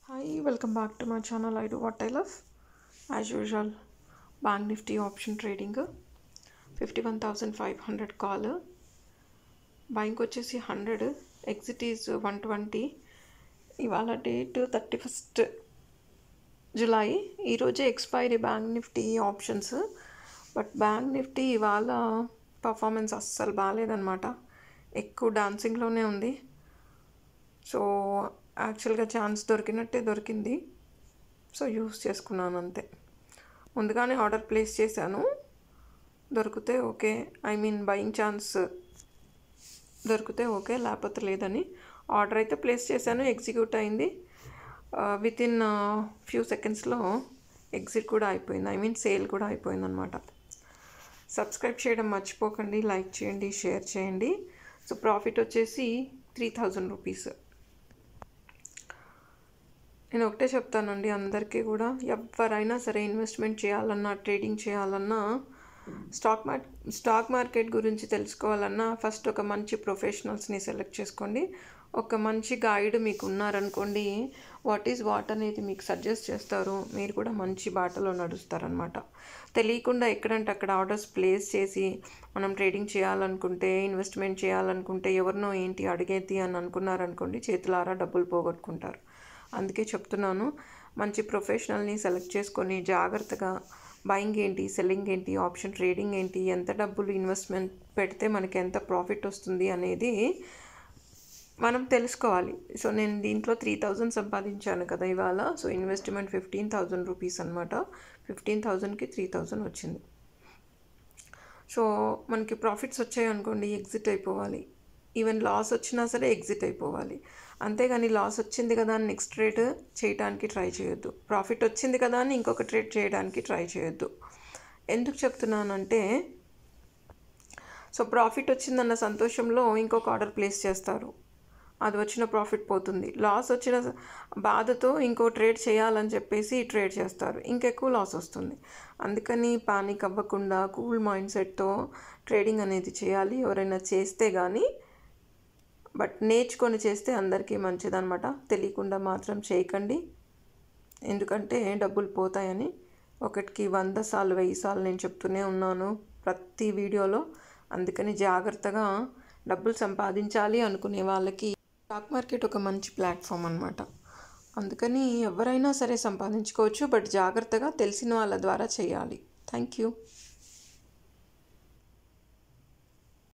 Hi, welcome back to my channel. I do what I love. As usual, Bank Nifty option trading 51,500 call. Buying వచ్చేసి 100, exit is 120. ఇవాళ date 31st July. ఈరోజే expiry bank Nifty options. But bank Nifty ఇవాళ performance అస్సలు బాగాలేదన్నమాట. ఎక్కువ డాన్సింగ్లోనే ఉంది. So యాక్చువల్గా chance దొరికినట్టే దొరికింది. So use చేసుకున్నాను అంతే. ముందుగానే ఆర్డర్ ప్లేస్ చేశాను. దొరికితే ఓకే, బయింగ్ ఛాన్స్ దొరికితే ఓకే, లేకపోతే లేదని. ఆర్డర్ అయితే ప్లేస్ చేశాను, ఎగ్జిక్యూట్ అయింది. విత్ ఇన్ ఫ్యూ సెకండ్స్లో ఎగ్జిట్ కూడా అయిపోయింది, సేల్ కూడా అయిపోయింది అనమాట. సబ్స్క్రైబ్ చేయడం మర్చిపోకండి, లైక్ చేయండి, షేర్ చేయండి. సో ప్రాఫిట్ వచ్చేసి 3,000 రూపీస్. నేను ఒకటే చెప్తానండి అందరికీ కూడా, ఎవరైనా సరే ఇన్వెస్ట్మెంట్ చేయాలన్నా, ట్రేడింగ్ చేయాలన్నా, స్టాక్ మార్కెట్ గురించి తెలుసుకోవాలన్నా ఫస్ట్ ఒక మంచి ప్రొఫెషనల్స్ని సెలెక్ట్ చేసుకోండి. ఒక మంచి గైడ్ మీకు ఉన్నారనుకోండి, వాట్ ఈజ్ వాట్ అనేది మీకు సజెస్ట్ చేస్తారు. మీరు కూడా మంచి బాటలో నడుస్తారనమాట. తెలియకుండా ఎక్కడంటే అక్కడ ఆర్డర్స్ ప్లేస్ చేసి మనం ట్రేడింగ్ చేయాలనుకుంటే, ఇన్వెస్ట్మెంట్ చేయాలనుకుంటే ఎవరినో ఏంటి అడిగేది అని అనుకున్నారనుకోండి, చేతులారా డబ్బులు పోగొట్టుకుంటారు. అందుకే చెప్తున్నాను, మంచి ప్రొఫెషనల్ని సెలెక్ట్ చేసుకొని జాగ్రత్తగా బయింగ్ ఏంటి, సెల్లింగ్ ఏంటి, ఆప్షన్ ట్రేడింగ్ ఏంటి, ఎంత డబ్బులు ఇన్వెస్ట్మెంట్ పెడితే మనకి ఎంత ప్రాఫిట్ వస్తుంది అనేది మనం తెలుసుకోవాలి. సో నేను దీంట్లో 3,000 సంపాదించాను కదా ఇవాళ. సో ఇన్వెస్ట్మెంట్ 15,000 రూపీస్ అనమాట. 15,000కి 3,000 వచ్చింది. సో మనకి ప్రాఫిట్స్ వచ్చాయి అనుకోండి, ఎగ్జిట్ అయిపోవాలి. ఈవెన్ లాస్ వచ్చినా సరే ఎగ్జిట్ అయిపోవాలి. అంతేగాని లాస్ వచ్చింది కదా అని నెక్స్ట్ ట్రేడ్ చేయడానికి ట్రై చేయొద్దు. ప్రాఫిట్ వచ్చింది కదా అని ఇంకొక ట్రేడ్ చేయడానికి ట్రై చేయొద్దు. ఎందుకు చెప్తున్నానంటే, సో ప్రాఫిట్ వచ్చిందన్న సంతోషంలో ఇంకొక ఆర్డర్ ప్లేస్ చేస్తారు, అది వచ్చిన ప్రాఫిట్ పోతుంది. లాస్ వచ్చిన బాధతో ఇంకో ట్రేడ్ చేయాలని చెప్పేసి ట్రేడ్ చేస్తారు, ఇంకెక్కువ లాస్ వస్తుంది. అందుకని పానిక్ అవ్వకుండా కూల్ మైండ్ సెట్తో ట్రేడింగ్ అనేది చేయాలి. ఎవరైనా చేస్తే కానీ, బట్ నేర్చుకొని చేస్తే అందరికీ మంచిదన్నమాట. తెలియకుండా మాత్రం చేయకండి, ఎందుకంటే డబ్బులు పోతాయని ఒకటికి 100 సార్లు 1000 సార్లు నేను చెప్తూనే ఉన్నాను ప్రతి వీడియోలో. అందుకని జాగ్రత్తగా డబ్బులు సంపాదించాలి అనుకునే వాళ్ళకి స్టాక్ మార్కెట్ ఒక మంచి ప్లాట్ఫామ్ అనమాట. అందుకని ఎవరైనా సరే సంపాదించుకోవచ్చు, బట్ జాగ్రత్తగా తెలిసిన వాళ్ళ ద్వారా చేయాలి. Thank you.